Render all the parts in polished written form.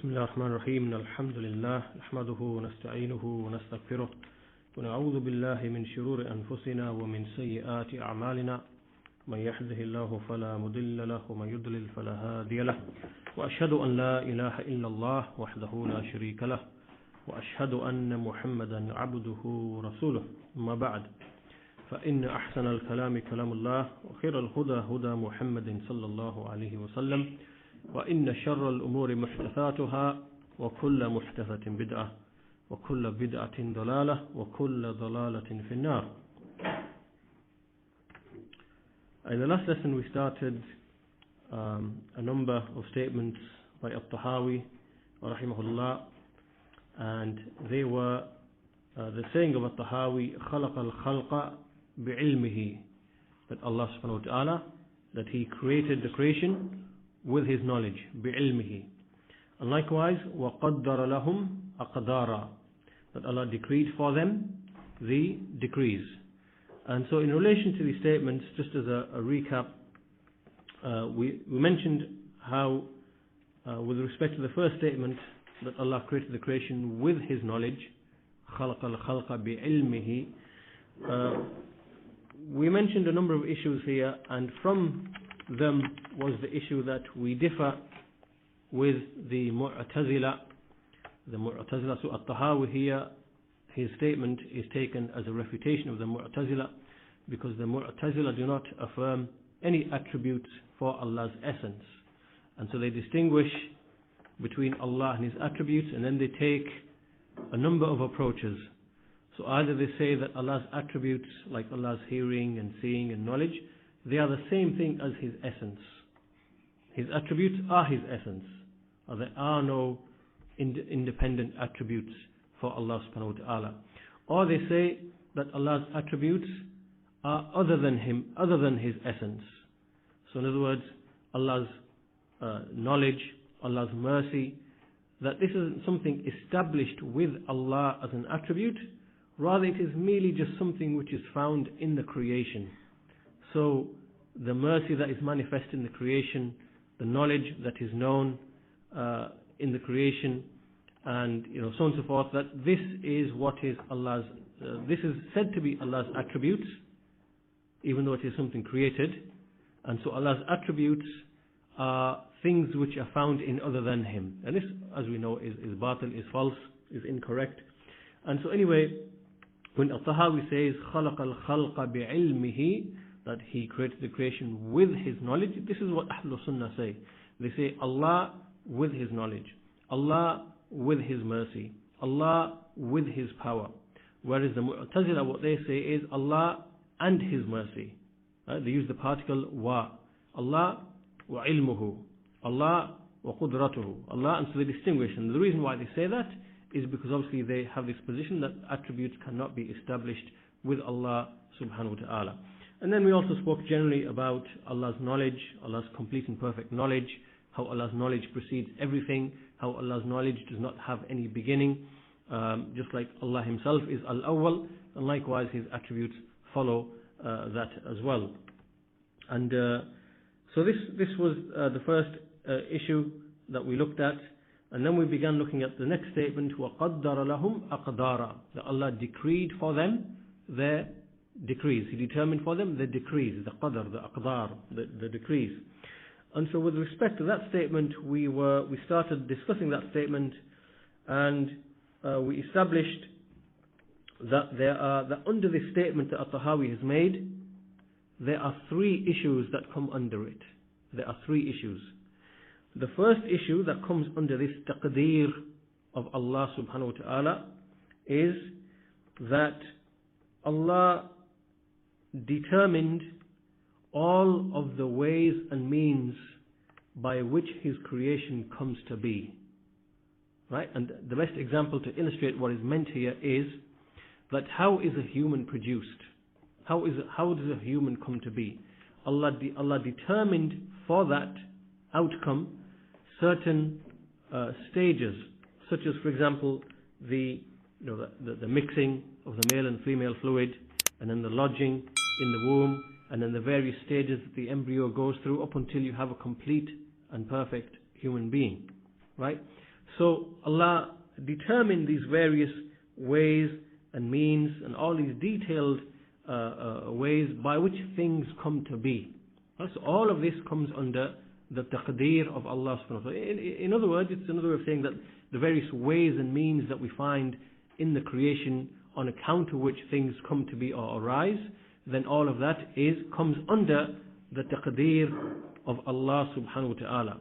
بسم الله الرحمن الرحيم الحمد لله نحمده ونستعينه ونستغفره ونعوذ بالله من شرور أنفسنا ومن سيئات أعمالنا من يهده الله فلا مضل له ومن يضلل فلا هادي له وأشهد أن لا إله إلا الله وحده لا شريك له وأشهد أن محمدا عبده ورسوله أما بعد فإن أحسن الكلام كلام الله وخير الهدى هدى محمد صلى الله عليه وسلم وإن شر الأمور محدثاتها وكل محدثة بدعة وكل بدعة ضلالة وكل ضلالة في النار. In the last lesson we started a number of statements by At-Tahawi rahimahullah, and they were the saying of At-Tahawi خلق الخلق بعلمه, that Allah subhanahu wa ta'ala, that He created the creation with His knowledge, بعلمه. And likewise, وَقَدَّرَ لَهُمْ أَقْدَارًا, that Allah decreed for them the decrees. And so in relation to these statements, just as a recap, we mentioned how with respect to the first statement, that Allah created the creation with His knowledge, خَلَقَ الْخَلْقَ بِعِلْمِهِ, we mentioned a number of issues here, and from them was the issue that we differ with the Mu'tazila. The Mu'tazila, so At-Tahawi here, his statement is taken as a refutation of the Mu'tazila, because the Mu'tazila do not affirm any attributes for Allah's essence. And so they distinguish between Allah and His attributes, and then they take a number of approaches. So either they say that Allah's attributes, like Allah's hearing and seeing and knowledge, they are the same thing as His essence. His attributes are His essence. There are no independent attributes for Allah subhanahu wa ta'ala. Or they say that Allah's attributes are other than Him, other than His essence. So in other words, Allah's knowledge, Allah's mercy, that this isn't something established with Allah as an attribute, rather it is merely just something which is found in the creation. So the mercy that is manifest in the creation, the knowledge that is known in the creation, and so on and so forth, that this is what is Allah's, this is said to be Allah's attributes, even though it is something created. And so Allah's attributes are things which are found in other than Him. And this, as we know, is batil, is false, is incorrect. And so anyway, when At-Tahawi says خَلَقَ الْخَلْقَ بِعِلْمِهِ, that He created the creation with His knowledge, this is what Ahlul Sunnah say. They say Allah with His knowledge, Allah with His mercy, Allah with His power. Whereas the Mu'tazila, what they say is Allah and His mercy. They use the particle wa. Allah wa ilmuhu, Allah wa qudratuhu, Allah, and so they distinguish. And the reason why they say that is because obviously they have this position that attributes cannot be established with Allah subhanahu wa ta'ala. And then we also spoke generally about Allah's knowledge, Allah's complete and perfect knowledge, how Allah's knowledge precedes everything, how Allah's knowledge does not have any beginning, just like Allah Himself is Al-Awwal, and likewise His attributes follow that as well. And so this was the first issue that we looked at. And then we began looking at the next statement, وَقَدَّرَ لَهُمْ أَقْدَارًا, that Allah decreed for them their decrees. He determined for them the decrees, the qadr, the aqdar, the decrees. And so with respect to that statement, we started discussing that statement, and we established that that under this statement that At-Tahawi has made, there are three issues that come under it. There are three issues. The first issue that comes under this taqdeer of Allah subhanahu wa ta'ala is that Allah determined all of the ways and means by which His creation comes to be. Right? And the best example to illustrate what is meant here is that how is a human produced? How does a human come to be? Allah determined for that outcome certain stages, such as, for example, the mixing of the male and female fluid, and then the lodging in the womb, and then the various stages that the embryo goes through up until you have a complete and perfect human being, right? So Allah determined these various ways and means and all these detailed ways by which things come to be. So all of this comes under the taqdeer of Allah subhanahu wa ta'ala. In other words, it's another way of saying that the various ways and means that we find in the creation on account of which things come to be or arise, then all of that comes under the taqdeer of Allah subhanahu wa ta'ala.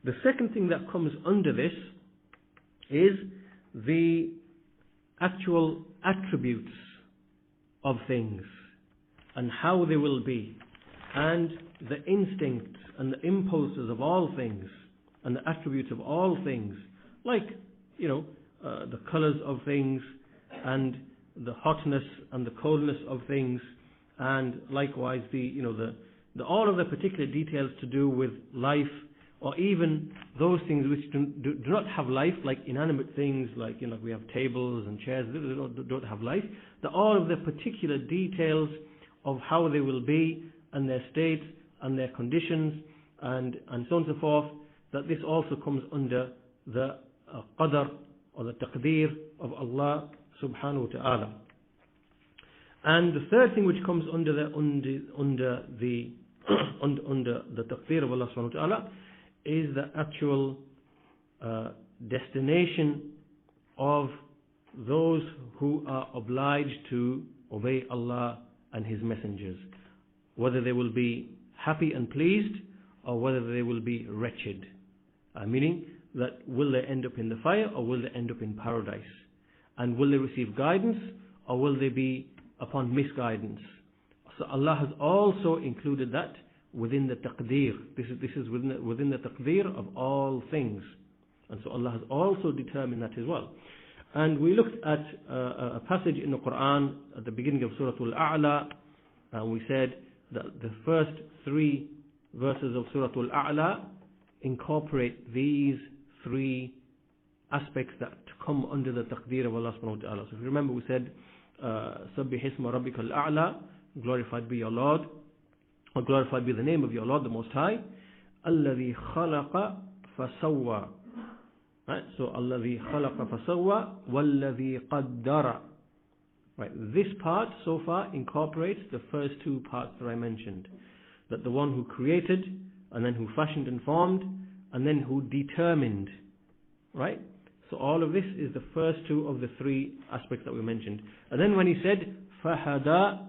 The second thing that comes under this is the actual attributes of things and how they will be, and the instincts and the impulses of all things and the attributes of all things, like the colors of things and the hotness and the coldness of things, and likewise all of the particular details to do with life, or even those things which do not have life, like inanimate things, like we have tables and chairs that don't have life. That all of the particular details of how they will be and their states and their conditions and so on and so forth, that this also comes under the qadr or the taqdeer of Allah subhanahu wa ta'ala. And the third thing which comes under the taqdeer of Allah subhanahu wa ta'ala is the actual destination of those who are obliged to obey Allah and His messengers, whether they will be happy and pleased or whether they will be wretched, meaning that will they end up in the fire or will they end up in paradise, and will they receive guidance or will they be upon misguidance. So Allah has also included that within the taqdeer. This is within the taqdeer of all things, and so Allah has also determined that as well. And we looked at a passage in the Quran at the beginning of Surah Al-A'la, and we said that the first 3 verses of Surah Al-A'la incorporate these 3 aspects that come under the taqdeer of Allah subhanahu wa ta'ala. So if you remember, we said Sabbih isma rabbika al-a'la, glorified be your Lord, or glorified be the name of your Lord the Most High, alladhi khalaqa fasawwa. Right? So alladhi khalaqa fasawwa walladhi qaddara. Right? This part so far incorporates the first 2 parts that I mentioned, that the one who created, and then who fashioned and formed, and then who determined. Right? So all of this is the first 2 of the 3 aspects that we mentioned. And then when he said fahada,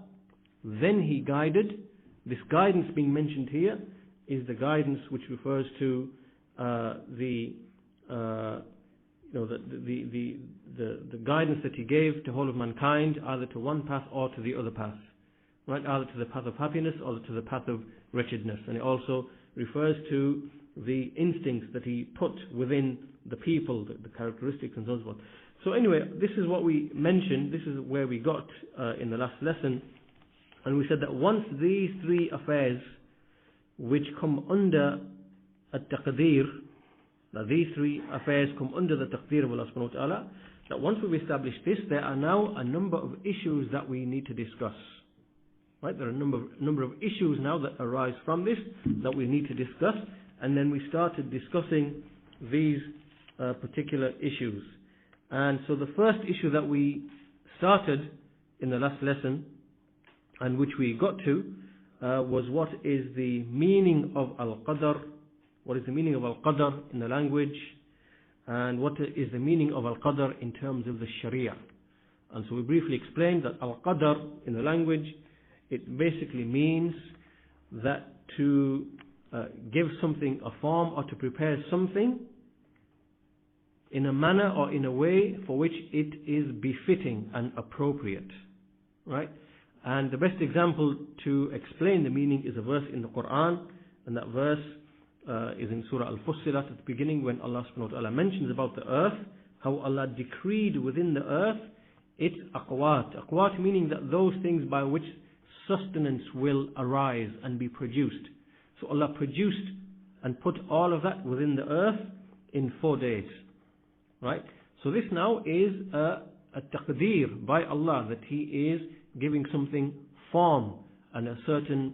then he guided. This guidance being mentioned here is the guidance which refers to the guidance that he gave to whole of mankind, either to one path or to the other path, right? Either to the path of happiness or to the path of wretchedness. And it also refers to the instincts that he put within the people, the characteristics and so on and so forth. So anyway, this is what we mentioned. This is where we got in the last lesson. And we said that once these 3 affairs which come under at-taqdeer, that these 3 affairs come under the taqdeer of Allah subhanahu wa ta'ala, that once we've established this, there are now a number of issues that we need to discuss. Right? There are a number of issues now that arise from this that we need to discuss, and then we started discussing these particular issues. And so the first issue that we started in the last lesson, and which we got to, was what is the meaning of al-qadr, what is the meaning of al-qadr in the language, and what is the meaning of al-qadr in terms of the sharia. And so we briefly explained that al-qadr in the language, it basically means that to give something a form or to prepare something in a manner or in a way for which it is befitting and appropriate. Right? And the best example to explain the meaning is a verse in the Quran, and that verse is in Surah Al-Fussilat at the beginning, when Allah subhanahu wa ta'ala mentions about the earth, how Allah decreed within the earth its aqwat. Aqwat meaning that those things by which sustenance will arise and be produced. So Allah produced and put all of that within the earth in 4 days. Right? So this now is a taqdeer by Allah, that He is giving something form and a certain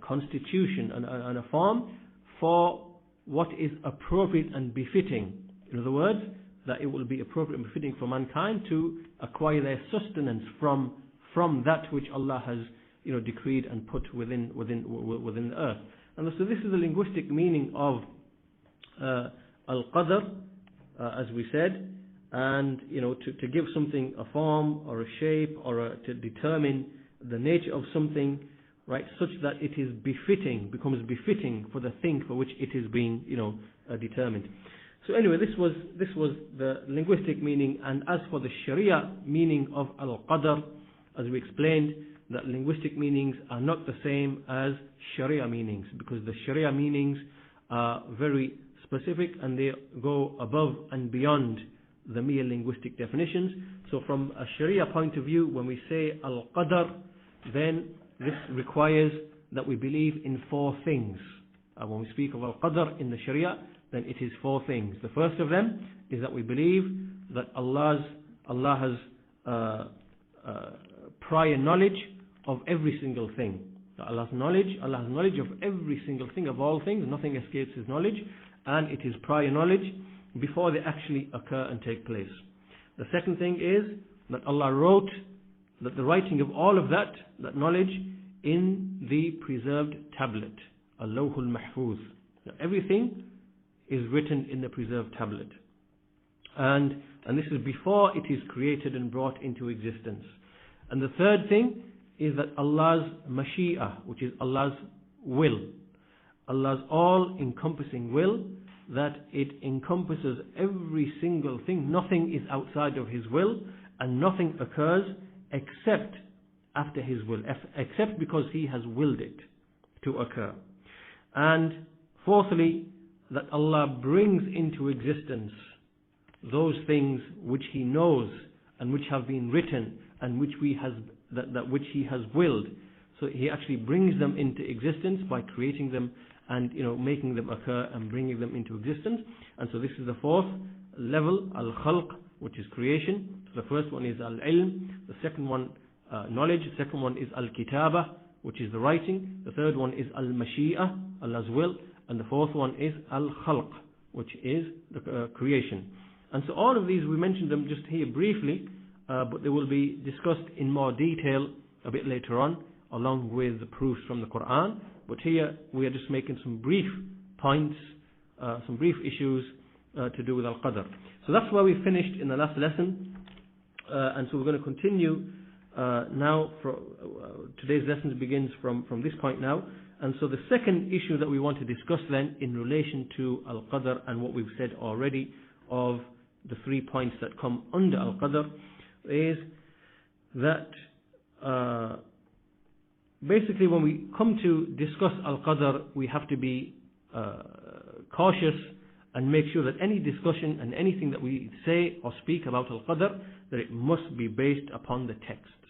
constitution and a form for what is appropriate and befitting In other words, that it will be appropriate and befitting for mankind to acquire their sustenance from that which Allah has decreed and put within the earth. And so this is the linguistic meaning of al-qadr, as we said, and to give something a form or a shape or to determine the nature of something, right, such that it is becomes befitting for the thing for which it is being determined. So anyway, this was the linguistic meaning. And as for the Sharia meaning of al-qadr, as we explained, that linguistic meanings are not the same as Sharia meanings, because the Sharia meanings are very specific and they go above and beyond the mere linguistic definitions. So from a Sharia point of view, when we say al-qadr, then this requires that we believe in 4 things. When we speak of al-qadr in the Sharia, then it is 4 things. The first of them is that we believe that Allah has prior knowledge of every single thing. Allah has knowledge of every single thing, of all things. Nothing escapes His knowledge, and it is prior knowledge before they actually occur and take place. The second thing is that Allah wrote that the writing of all of that knowledge in the preserved tablet, Al-Lawhul Mahfuz. Everything is written in the preserved tablet, and this is before it is created and brought into existence. And the third thing is that Allah's Mashi'ah, which is Allah's will, Allah's all-encompassing will, that it encompasses every single thing. Nothing is outside of His will, and nothing occurs except after His will, except because He has willed it to occur. And fourthly, that Allah brings into existence those things which He knows and which have been written and which He has willed. So He actually brings them into existence by creating them and making them occur and bringing them into existence. And so this is the 4th level, al-khalq, which is creation. So the first one is al-ilm, the second one knowledge, the second one is al-kitaba, which is the writing, the third one is al-mashi'ah, Allah's will, and the 4th one is al-khalq, which is the creation. And so all of these, we mentioned them just here briefly, but they will be discussed in more detail a bit later on, along with the proofs from the Quran. But here we are just making some brief points, some brief issues to do with al-qadr. So that's where we finished in the last lesson, and so we're going to continue now. Today's lesson begins from this point now. And so the second issue that we want to discuss then in relation to al-qadr and what we've said already of the 3 points that come under al-qadr is that basically when we come to discuss al-qadr, we have to be cautious and make sure that any discussion and anything that we say or speak about al-qadr, that it must be based upon the texts,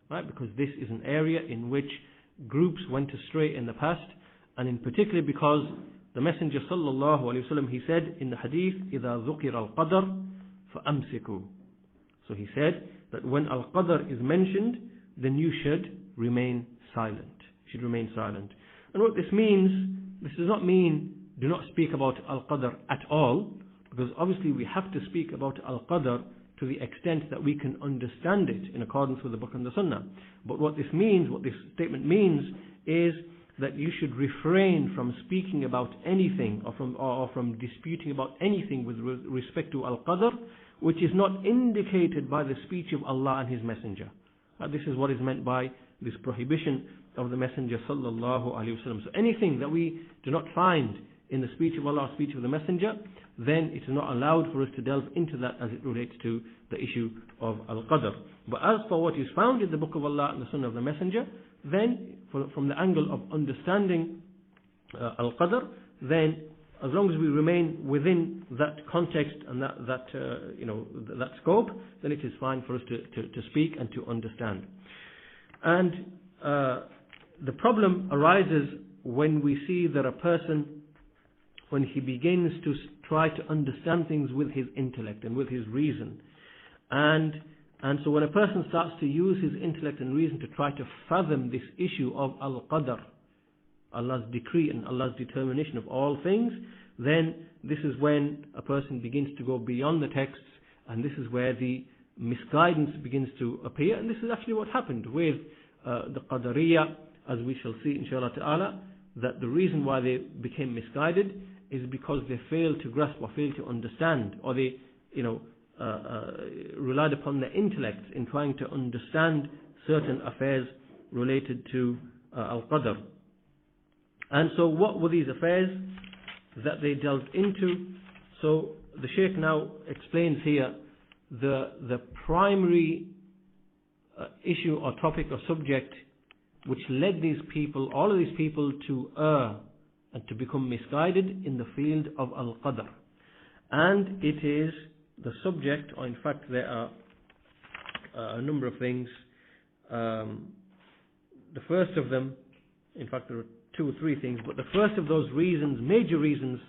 right? Because this is an area in which groups went astray in the past, and in particular because the Messenger sallallahu alaihi wasallam, he said in the hadith, إِذَا ذُكِرَ الْقَدْرُ فَأَمْسِكُوا. So he said that when al-qadr is mentioned, then you should remain silent. You should remain silent. And what this means, this does not mean do not speak about al-qadr at all, because obviously we have to speak about al-qadr to the extent that we can understand it in accordance with the book and the sunnah. But what this means, what this statement means, is that you should refrain from speaking about anything or from disputing about anything with respect to al-qadr which is not indicated by the speech of Allah and His Messenger. This is what is meant by this prohibition of the Messenger sallallahu alaihi wasallam. So anything that we do not find in the speech of Allah, speech of the Messenger, then it is not allowed for us to delve into that as it relates to the issue of al-qadr. But as for what is found in the book of Allah and the Sunnah of the Messenger, then from the angle of understanding al-qadr, then as long as we remain within that context and that scope, then it is fine for us to speak and to understand. And the problem arises when we see that a person, when he begins to try to understand things with his intellect and with his reason, and so when a person starts to use his intellect and reason to try to fathom this issue of al-qadr, Allah's decree and Allah's determination of all things, then this is when a person begins to go beyond the texts, and this is where the misguidance begins to appear. And this is actually what happened with the Qadariyah, as we shall see inshallah ta'ala, that the reason why they became misguided is because they failed to grasp or failed to understand, or they relied upon their intellects in trying to understand certain affairs related to Al-Qadr. And so what were these affairs that they delved into? So the Shaykh now explains here the primary issue or topic or subject which led these people, all of these people, to err and to become misguided in the field of Al-Qadr. And it is the subject, or in fact there are a number of things. The first of them, in fact there are 2 or 3 things, but the first of those reasons, major reasons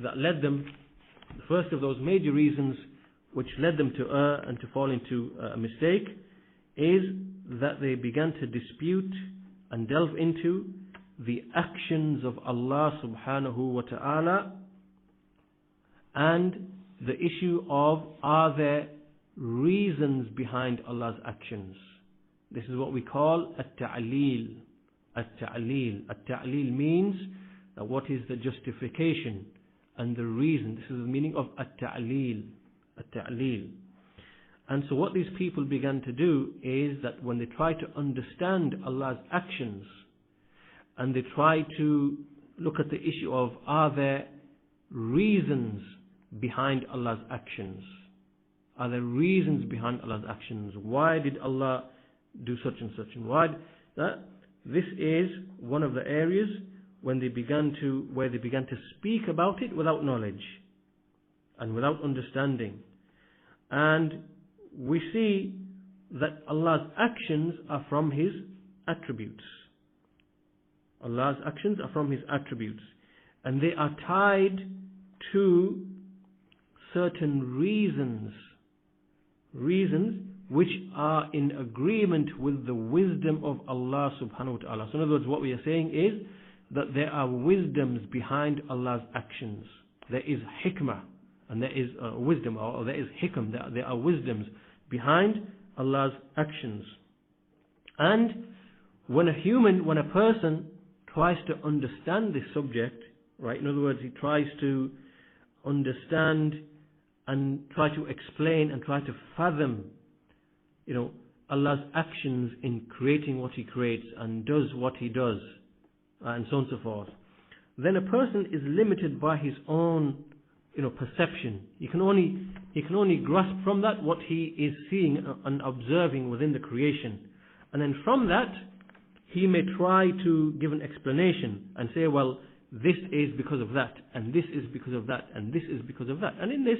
that led them, the first of those major reasons which led them to err and to fall into a mistake, is that they began to dispute and delve into the actions of Allah subhanahu wa ta'ala, and the issue of, are there reasons behind Allah's actions? This is what we call at-ta'leel. At-ta'leel. At-ta'leel means that what is the justification and the reason. This is the meaning of at-ta'leel. At-ta'leel. And so what these people began to do is that when they try to understand Allah's actions, and they try to look at the issue of, are there reasons behind Allah's actions? Are there reasons behind Allah's actions? Why did Allah do such and such? And why? This is one of the areas where they began to speak about it without knowledge and without understanding. And we see that Allah's actions are from His attributes. Allah's actions are from His attributes, and they are tied to certain reasons which are in agreement with the wisdom of Allah subhanahu wa ta'ala. So in other words, what we are saying is that there are wisdoms behind Allah's actions. There is hikmah, and there is wisdom, or there is hikam. There are wisdoms behind Allah's actions. And when a person tries to understand this subject, right? In other words, he tries to understand and try to explain and try to fathom, Allah's actions in creating what He creates and does what He does, and so on and so forth. Then a person is limited by his own, perception. He can only grasp from that what he is seeing and observing within the creation, and then from that he may try to give an explanation and say, well, this is because of that, and this is because of that, and this is because of that. And in this,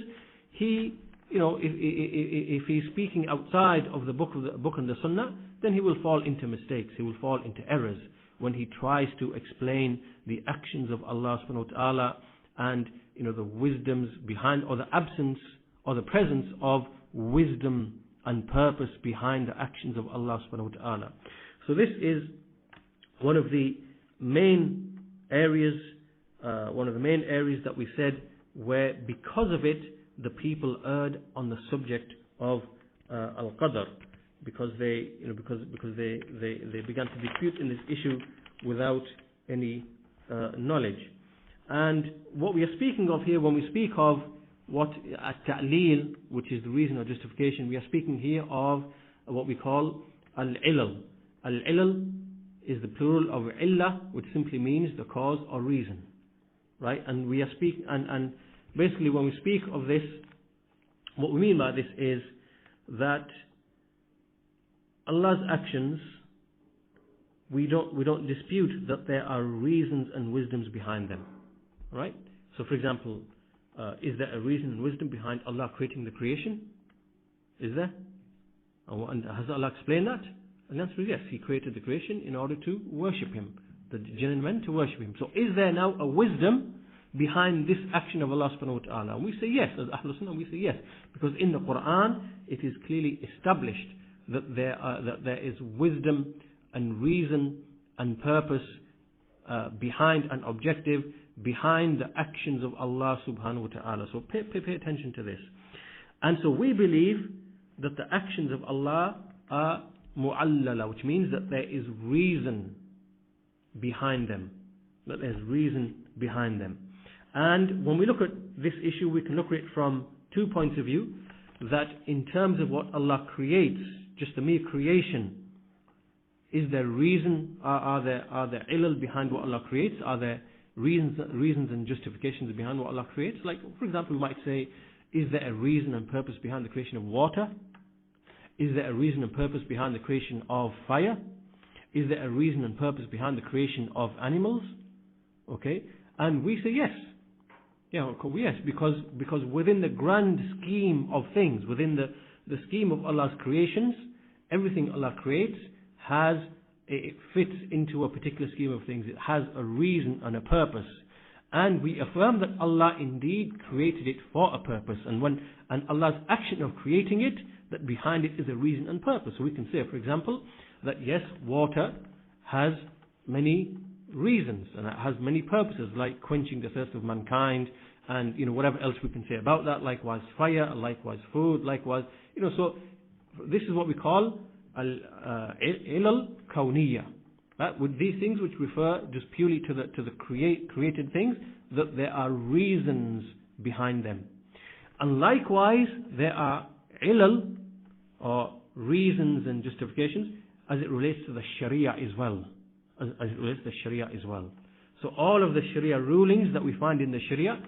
he, if he's speaking outside of the book and the Sunnah, then he will fall into mistakes. He will fall into errors when he tries to explain the actions of Allah subhanahu wa ta'ala, and the wisdoms behind, or the absence or the presence of wisdom and purpose behind the actions of Allah subhanahu wa ta'ala. So this is one of the main areas that we said where, because of it, the people erred on the subject of Al-Qadr, because they began to dispute in this issue without any knowledge. And what we are speaking of here, when we speak of what at-ta'leel, which is the reason or justification, we are speaking here of what we call al-ilal. Al-ilal is the plural of illah, which simply means the cause or reason, right? And we are speaking, and basically when we speak of this, what we mean by this is that Allah's actions, we don't dispute that there are reasons and wisdoms behind them, right? So for example, is there a reason and wisdom behind Allah creating the creation? Is there? And has Allah explained that? And the answer is yes. He created the creation in order to worship Him, the jinn and men to worship Him. So is there now a wisdom behind this action of Allah subhanahu wa ta'ala? And we say yes, as Ahlul Sunnah we say yes, because in the Quran it is clearly established that there is wisdom and reason and purpose behind an objective, behind the actions of Allah subhanahu wa ta'ala. So pay attention to this. And so we believe that the actions of Allah are mu'allala, which means that there is reason behind them. That there's reason behind them. And when we look at this issue, we can look at it from 2 points of view. That in terms of what Allah creates, just the mere creation, is there reason? Are there ilal behind what Allah creates? Are there reasons and justifications behind what Allah creates? Like, for example, we might say, is there a reason and purpose behind the creation of water? Is there a reason and purpose behind the creation of fire? Is there a reason and purpose behind the creation of animals? Okay, and we say yes. Yeah, yes, because within the grand scheme of things, within the scheme of Allah's creations, everything Allah creates it fits into a particular scheme of things. It has a reason and a purpose. And we affirm that Allah indeed created it for a purpose. And Allah's action of creating it, that behind it is a reason and purpose. So we can say, for example, that yes, water has many reasons and it has many purposes, like quenching the thirst of mankind, and whatever else we can say about that. Likewise fire, likewise food, likewise so this is what we call ilal kawniyya, with these things which refer just purely to the created things, that there are reasons behind them. And likewise there are ilal, or reasons and justifications, as it relates to the Sharia as well. As it relates to the Sharia as well. So all of the Sharia rulings that we find in the Sharia,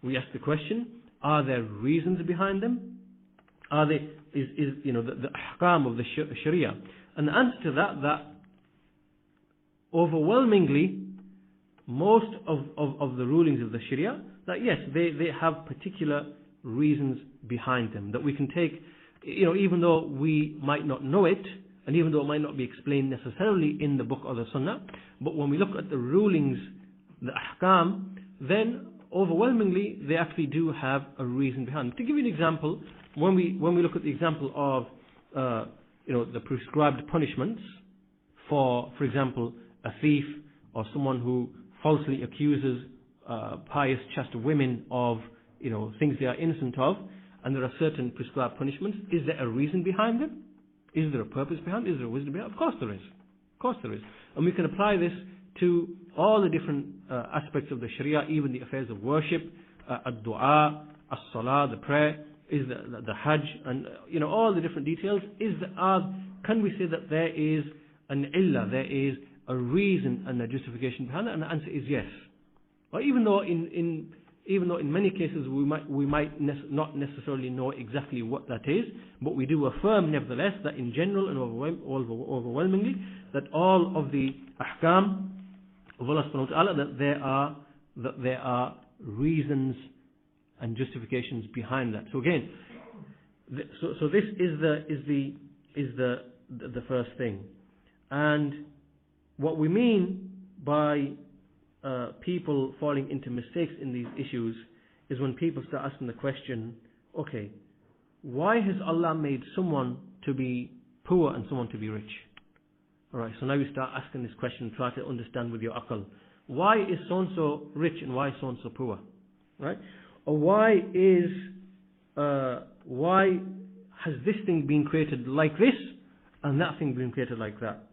we ask the question, are there reasons behind them? Are they, the ahkam of the Sharia? And the answer to that overwhelmingly, most of the rulings of the Sharia, that yes, they have particular reasons behind them, that we can take, even though we might not know it, and even though it might not be explained necessarily in the book or the sunnah, but when we look at the rulings, the ahkam, then overwhelmingly they actually do have a reason behind them. To give you an example, when we look at the example of the prescribed punishments for example, a thief or someone who falsely accuses pious, chaste women of things they are innocent of, and there are certain prescribed punishments, is there a reason behind them? Is there a purpose behind it? Is there a wisdom behind it? Of course there is. Of course there is. And we can apply this to all the different aspects of the Sharia, even the affairs of worship, ad-du'a, as-salah, the prayer, is the hajj, and all the different details. Can we say that there is an illah, there is a reason and a justification behind it? And the answer is yes. Or even though in many cases we might not necessarily know exactly what that is, but we do affirm nevertheless that in general and overwhelmingly that all of the ahkam of Allah subhanahu wa ta'ala, that there are reasons and justifications behind that. So again, so this is the first thing. And what we mean by people falling into mistakes in these issues is when people start asking the question, okay, why has Allah made someone to be poor and someone to be rich? Alright, so now you start asking this question, try to understand with your aql. Why is so-and-so rich and why is so-and-so poor? Right? Or why has this thing been created like this and that thing been created like that?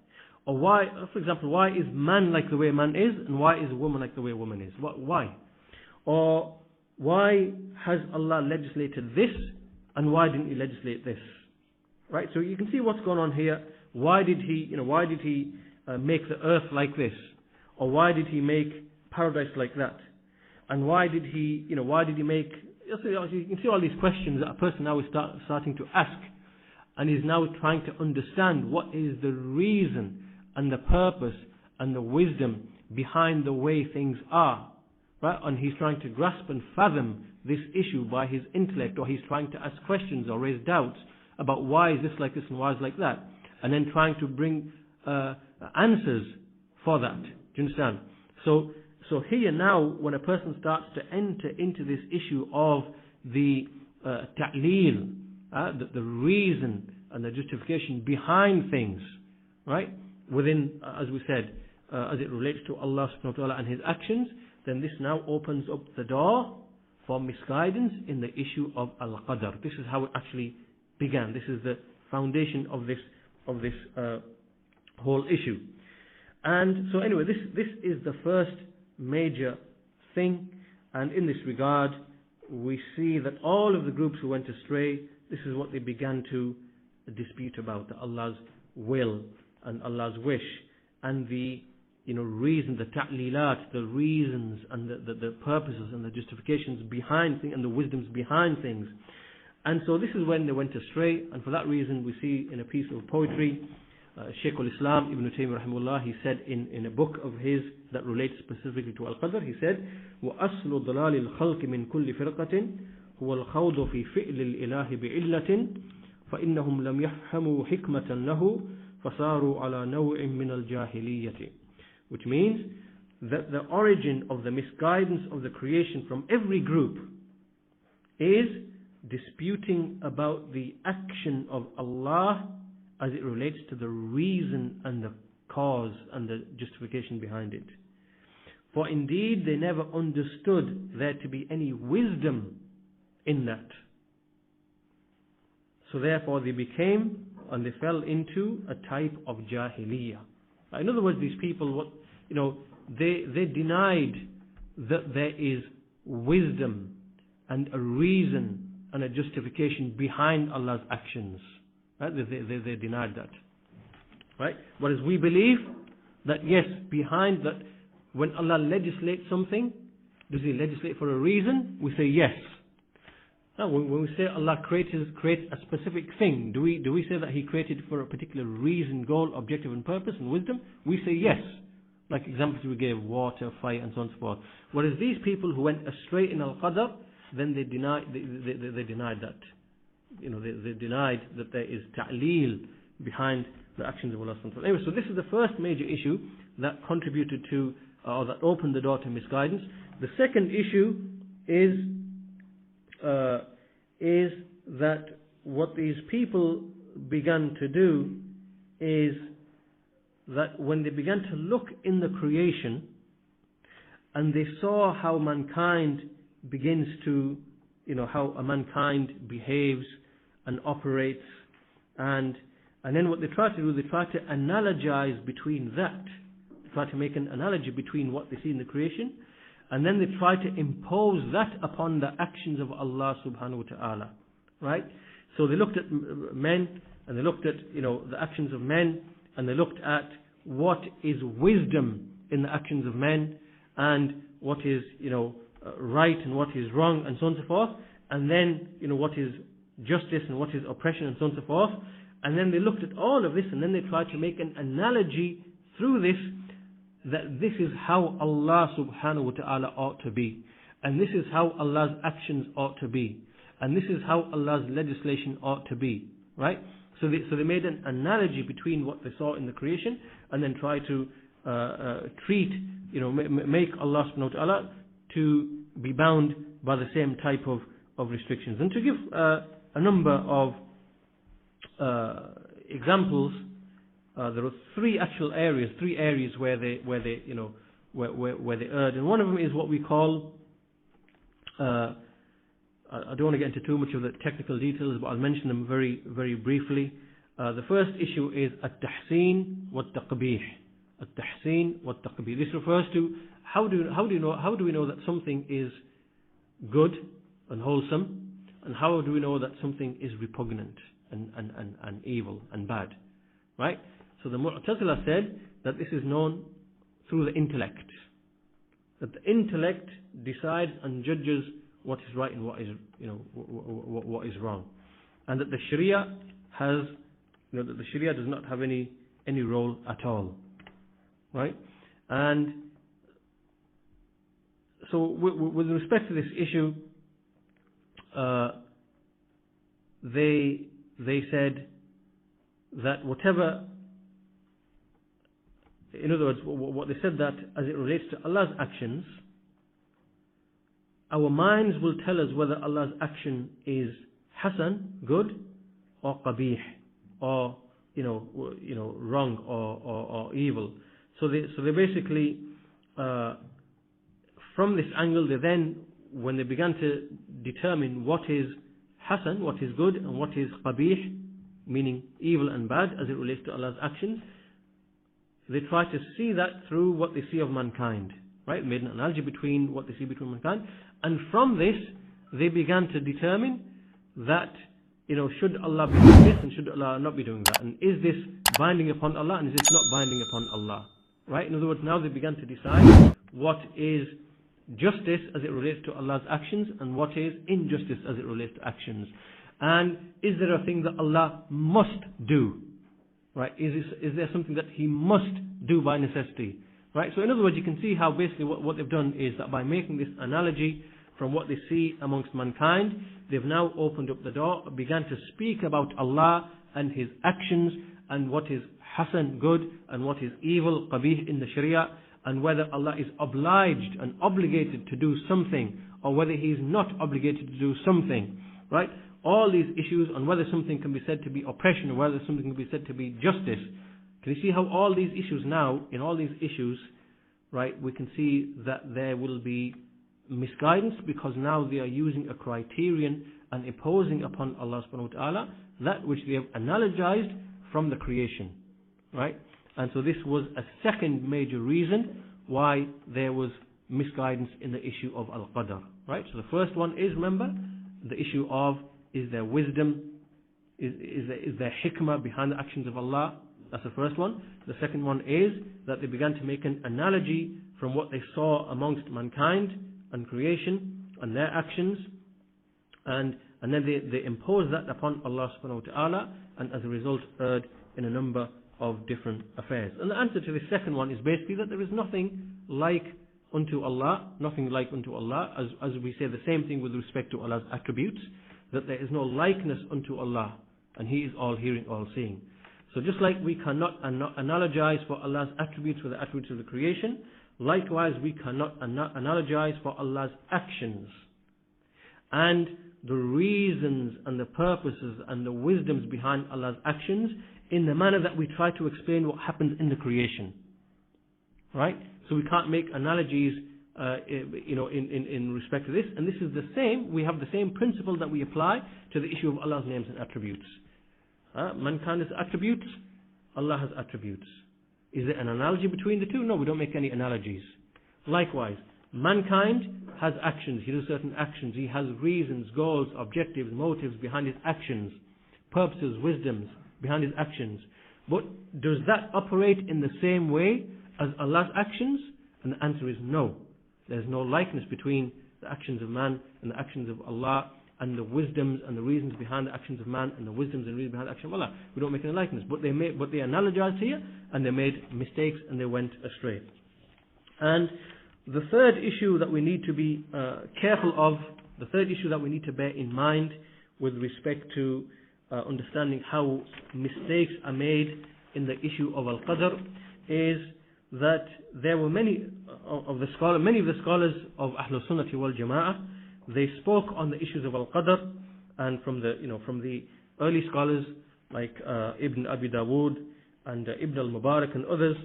Or why, for example, why is man like the way man is and why is a woman like the way a woman is? Why? Or why has Allah legislated this and why didn't He legislate this? Right? So you can see what's going on here. Why did He make the earth like this? Or why did He make paradise like that? And why did He make? You can see all these questions that a person now is starting to ask, and is now trying to understand what is the reason and the purpose and the wisdom behind the way things are. Right? And he's trying to grasp and fathom this issue by his intellect, or he's trying to ask questions or raise doubts about why is this like this and why is like that, and then trying to bring answers for that. Do you understand? So here now, when a person starts to enter into this issue of the ta'leel, the reason and the justification behind things, right? Within, as we said, as it relates to Allah subhanahu wa ta'ala and His actions, then this now opens up the door for misguidance in the issue of Al-Qadr. This is how it actually began. This is the foundation of this whole issue. And so anyway, this is the first major thing, and in this regard we see that all of the groups who went astray, this is what they began to dispute about, Allah's will and Allah's wish, and the reason, the ta'lilat, the reasons and the purposes and the justifications behind things and the wisdoms behind things. And so this is when they went astray, and for that reason we see in a piece of poetry, Shaykh al-Islam Ibn Taymiyyah rahimahullah, he said in a book of his that relates specifically to Al-Qadr, he said, وَأَصْلُ ضَلَالِ الْخَلْقِ مِنْ كُلِّ فِرْقَةٍ هُوَ الْخَوْضُ فِي فِئْلِ الْإِلَهِ بِعِلَّةٍ فَإِنَّهُمْ لَمْ يَفْهَمُوا حِكْمَةً لَهُ فَصَارُوا عَلَى نَوْعٍ مِنَ الْجَاهِلِيَّةِ. Which means that the origin of the misguidance of the creation from every group is disputing about the action of Allah as it relates to the reason and the cause and the justification behind it. For indeed they never understood there to be any wisdom in that. So therefore they became and they fell into a type of jahiliyyah. In other words, these people, they denied that there is wisdom and a reason and a justification behind Allah's actions. Right? They denied that. Right? Whereas we believe that yes, behind that, when Allah legislates something, does He legislate for a reason? We say yes. Now, when we say Allah creates a specific thing, do we say that He created for a particular reason, goal, objective and purpose and wisdom? We say yes. Like examples we gave, water, fire and so on and so forth. Whereas these people who went astray in Al-Qadr, then they denied that. They denied that there is ta'leel behind the actions of Allah subhanahu wa ta'ala. Anyway, so this is the first major issue that contributed to, or that opened the door to misguidance. The second issue is that what these people began to do is that when they began to look in the creation and they saw how mankind begins to, how a mankind behaves and operates, and then what they try to do, they try to analogize between that. They try to make an analogy between what they see in the creation, and then they try to impose that upon the actions of Allah subhanahu wa ta'ala. Right? So they looked at men, and they looked at, the actions of men, and they looked at what is wisdom in the actions of men, and what is, right and what is wrong, and so on and so forth, and then, what is justice and what is oppression, and so on and so forth. And then they looked at all of this, and then they tried to make an analogy through this, that this is how Allah subhanahu wa ta'ala ought to be, and this is how Allah's actions ought to be, and this is how Allah's legislation ought to be, right? So they made an analogy between what they saw in the creation, and then try to treat, make Allah subhanahu wa ta'ala to be bound by the same type of restrictions. And to give a number of examples, there are three areas where they erred, and one of them is what we call, I don't want to get into too much of the technical details, but I'll mention them very, very briefly. The first issue is at-tahseen wa at-taqbih. At-tahseen wa at-taqbih. This refers to how do we know that something is good and wholesome, and how do we know that something is repugnant and evil and bad, right? So the Mu'tazila said that this is known through the intellect, that the intellect decides and judges what is right and what is, what is wrong, and that the Sharia has, that the Sharia does not have any role at all, right? And so with respect to this issue, they said that whatever, in other words, what they said, that as it relates to Allah's actions, our minds will tell us whether Allah's action is hasan, good, or qabih, or wrong, or evil. So they basically, from this angle, they then, when they began to determine what is hasan, what is good, and what is qabih, meaning evil and bad as it relates to Allah's actions, they try to see that through what they see of mankind. Right? Made an analogy between what they see between mankind. And from this, they began to determine that, should Allah be doing this and should Allah not be doing that? And is this binding upon Allah and is this not binding upon Allah? Right? In other words, now they began to decide what is justice as it relates to Allah's actions and what is injustice as it relates to actions. And is there a thing that Allah must do? Right? Is there something that He must do by necessity? Right? So in other words, you can see how basically what they've done is that by making this analogy from what they see amongst mankind, they've now opened up the door, began to speak about Allah and His actions and what is hasan, good, and what is evil, qabih in the Sharia, and whether Allah is obliged and obligated to do something or whether He is not obligated to do something. Right? All these issues on whether something can be said to be oppression or whether something can be said to be justice. Can you see how all these issues now, in all these issues, right, we can see that there will be misguidance because now they are using a criterion and imposing upon Allah subhanahu wa ta'ala that which they have analogized from the creation. Right? And so this was a second major reason why there was misguidance in the issue of Al-Qadr. Right? So the first one is, remember, the issue of is there wisdom, is there hikmah behind the actions of Allah? That's the first one. The second one is that they began to make an analogy from what they saw amongst mankind and creation and their actions, and then they imposed that upon Allah subhanahu wa ta'ala, and as a result erred in a number of different affairs. And the answer to the second one is basically that there is nothing like unto Allah, as we say the same thing with respect to Allah's attributes, that there is no likeness unto Allah, and He is all hearing, all seeing. So just like we cannot analogize for Allah's attributes with the attributes of the creation, likewise we cannot analogize for Allah's actions and the reasons and the purposes and the wisdoms behind Allah's actions in the manner that we try to explain what happens in the creation. Right? So we can't make analogies in respect to this, and this is the same, we have the same principle that we apply to the issue of Allah's names and attributes. Mankind has attributes, Allah has attributes. Is there an analogy between the two? No, we don't make any analogies. Likewise, mankind has actions, he does certain actions, he has reasons, goals, objectives, motives behind his actions, purposes, wisdoms behind his actions. But does that operate in the same way as Allah's actions? And the answer is no. There's no likeness between the actions of man and the actions of Allah, and the wisdoms and the reasons behind the actions of man and the wisdoms and reasons behind the action of Allah. We don't make any likeness. But they analogized here, and they made mistakes and they went astray. And the third issue that we need to be careful of, the third issue that we need to bear in mind with respect to understanding how mistakes are made in the issue of Al-Qadr is that there were many of the scholars of Ahlul Sunnah wal Jama'ah, they spoke on the issues of Al-Qadr, and from the early scholars like Ibn Abi Dawood and Ibn al-Mubarak and others,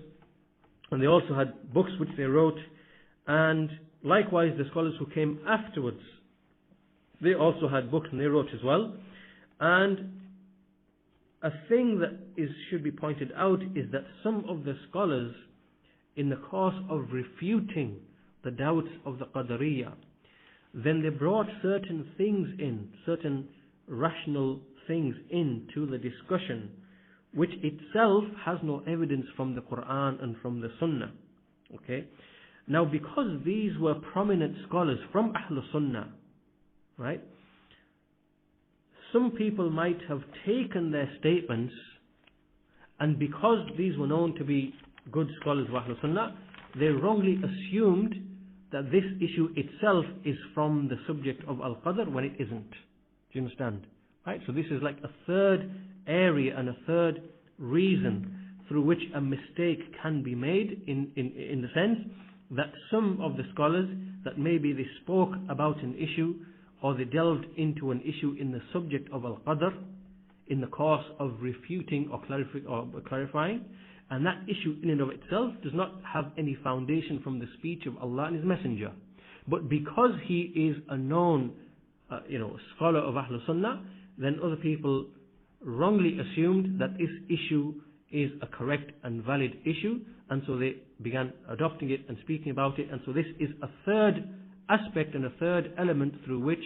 and they also had books which they wrote, and likewise the scholars who came afterwards, they also had books and they wrote as well. And a thing that should be pointed out is that some of the scholars, in the course of refuting the doubts of the Qadariyah, then they brought certain things in, certain rational things into the discussion, which itself has no evidence from the Quran and from the Sunnah. Okay? Now, because these were prominent scholars from Ahlul Sunnah, right? Some people might have taken their statements, and because these were known to be good scholars of Ahlul Sunnah, they wrongly assumed that this issue itself is from the subject of Al-Qadr when it isn't. Do you understand? Right? So this is like a third area and a third reason through which a mistake can be made in the sense that some of the scholars, that maybe they spoke about an issue or they delved into an issue in the subject of Al-Qadr in the course of refuting or clarifying, And that issue in and of itself does not have any foundation from the speech of Allah and His Messenger. But because he is a known scholar of Ahlul Sunnah, then other people wrongly assumed that this issue is a correct and valid issue, and so they began adopting it and speaking about it. And so this is a third aspect and a third element through which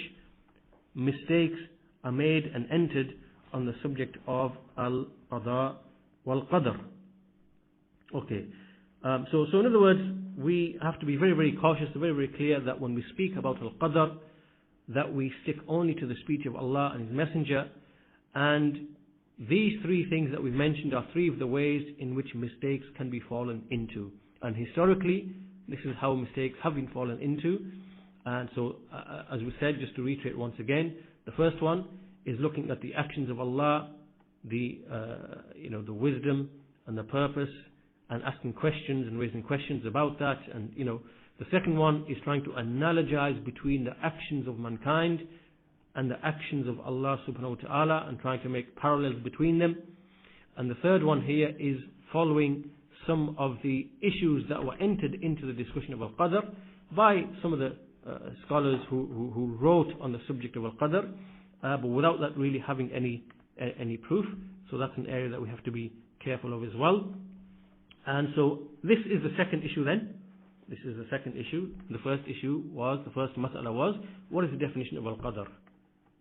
mistakes are made and entered on the subject of al-qada wal-qadr. Okay, so in other words, we have to be very, very cautious, very, very clear that when we speak about al-qadr, that we stick only to the speech of Allah and His Messenger. And these three things that we've mentioned are three of the ways in which mistakes can be fallen into. And historically, this is how mistakes have been fallen into. And so, as we said, just to reiterate once again, the first one is looking at the actions of Allah, the wisdom and the purpose, and asking questions and raising questions about that. And the second one is trying to analogize between the actions of mankind and the actions of Allah subhanahu wa ta'ala, and trying to make parallels between them. And the third one here is following some of the issues that were entered into the discussion of al-qadr by some of the scholars who wrote on the subject of al-qadr, but without that really having any proof. So that's an area that we have to be careful of as well. And so this is the second issue then. This is the second issue. The first mas'ala was, what is the definition of al-qadr?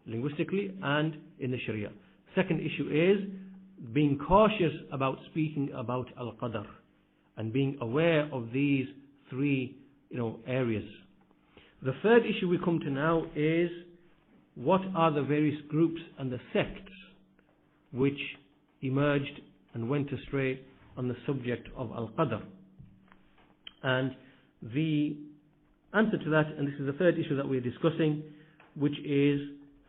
Linguistically and in the Sharia. Second issue is being cautious about speaking about al-qadr and being aware of these three areas. The third issue we come to now is, what are the various groups and the sects which emerged and went astray on the subject of al-qadr? And the answer to that, and this is the third issue that we're discussing, which is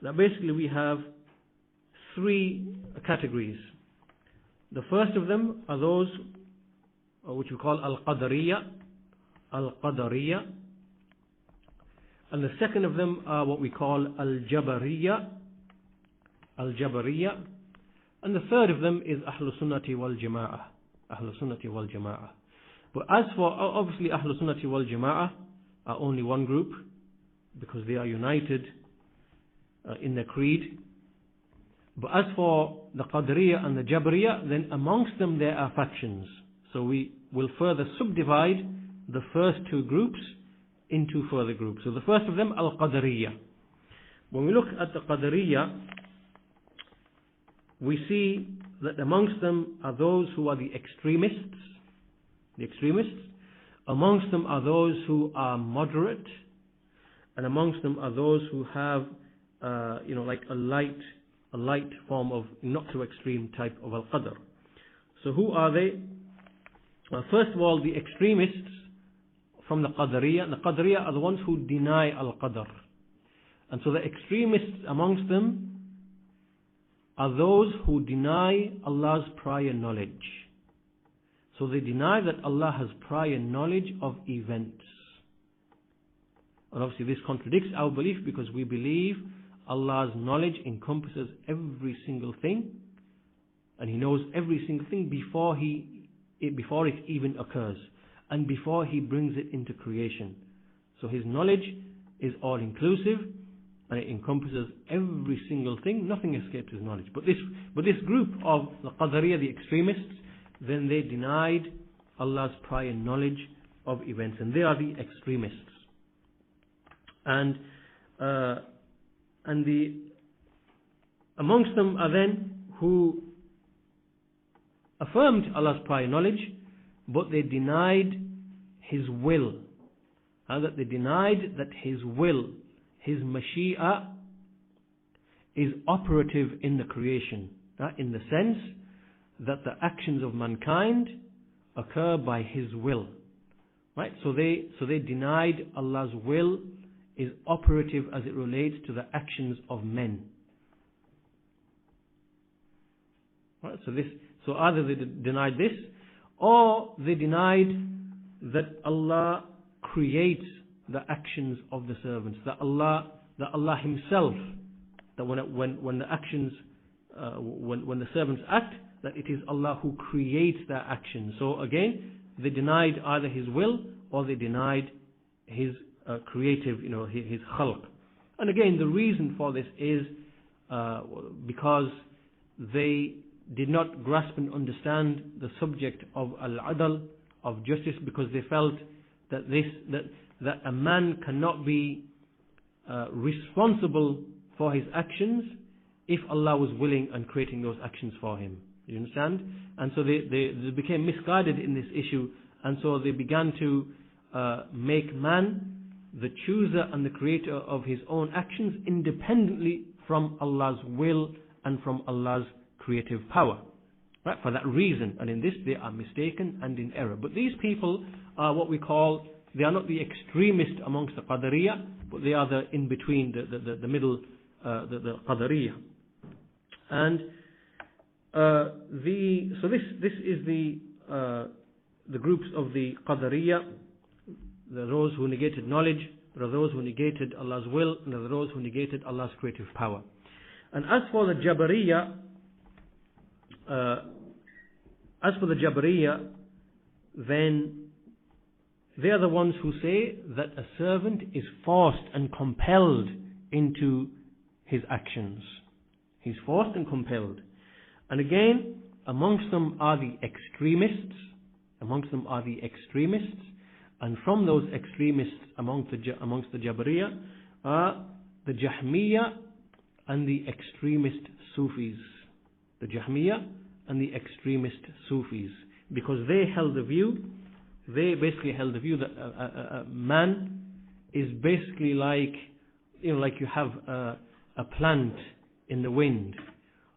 that basically we have three categories. The first of them are those which we call al-qadariyya, and the second of them are what we call al-jabariyya, and the third of them is Ahlul Sunnati wal Jama'ah. But as for, obviously, Ahlul Sunnati wal Jama'ah are only one group, because they are united in the creed. But as for the Qadariyya and the Jabariyya, then amongst them there are factions. So we will further subdivide the first two groups into further groups. So the first of them, Al-Qadariyya. When we look at the Qadariyya, we see that amongst them are those who are the extremists. Amongst them are those who are moderate, and amongst them are those who have like a light form of not so extreme type of al-qadr. So who are they? First of all, the extremists from the Qadariyya. The Qadariyya are the ones who deny al-qadr. And so the extremists amongst them are those who deny Allah's prior knowledge. So they deny that Allah has prior knowledge of events. And obviously this contradicts our belief, because we believe Allah's knowledge encompasses every single thing, and He knows every single thing before it even occurs, and before He brings it into creation. So His knowledge is all inclusive, and it encompasses every single thing. Nothing escapes His knowledge. But this group of the Qadariyya, the extremists, then they denied Allah's prior knowledge of events, and they are the extremists. And amongst them are then who affirmed Allah's prior knowledge, but they denied His will. That they denied that His will, His Mashi'a, is operative in the creation, in the sense that the actions of mankind occur by His will. Right? So they denied Allah's will is operative as it relates to the actions of men. Right? So either they denied this, or they denied that Allah creates the actions of the servants. That Allah Himself, that when the actions, when the servants act, that it is Allah who creates their actions. So again, they denied either His will or they denied His creative, His khalq. And again, the reason for this is because they did not grasp and understand the subject of al-adl, of justice, because they felt that that a man cannot be responsible for his actions if Allah was willing and creating those actions for him. You understand? And so they became misguided in this issue, and so they began to make man the chooser and the creator of his own actions independently from Allah's will and from Allah's creative power. Right? For that reason, and in this they are mistaken and in error. But these people are what we call, they are not the extremist amongst the Qadariyah, but they are the in-between, the middle, the Qadariyah. And so this is the groups of the Qadariyah. There are those who negated knowledge, there are those who negated Allah's will, and there are those who negated Allah's creative power. And as for the Jabariyah, then they are the ones who say that a servant is forced and compelled into his actions. He's forced and compelled. And again, amongst them are the extremists. And from those extremists amongst the Jabariyah are the Jahmiyyah and the extremist Sufis. The Jahmiyyah and the extremist Sufis. Because they basically held the view that a man is basically like you have a plant in the wind,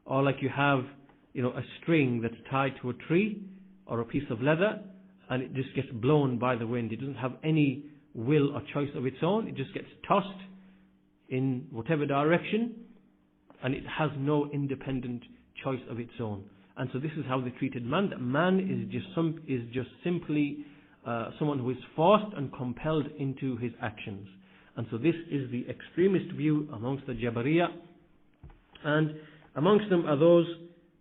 or like you have a string that's tied to a tree or a piece of leather, and it just gets blown by the wind. It doesn't have any will or choice of its own. It just gets tossed in whatever direction, and it has no independent choice of its own. And so this is how they treated man. That man is just simply someone who is forced and compelled into his actions. And so this is the extremist view amongst the Jabariyah. And amongst them are those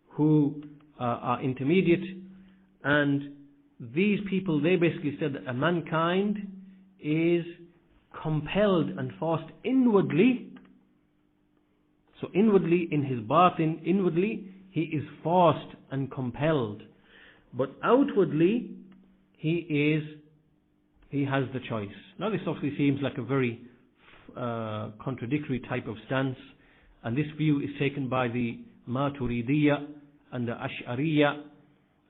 who are intermediate. And these people, they basically said that a mankind is compelled and forced inwardly. So inwardly, in his batin, inwardly, he is forced and compelled. But outwardly, he has the choice. Now this obviously seems like a very contradictory type of stance, and this view is taken by the Maturidiyya and the Ash'ariyya,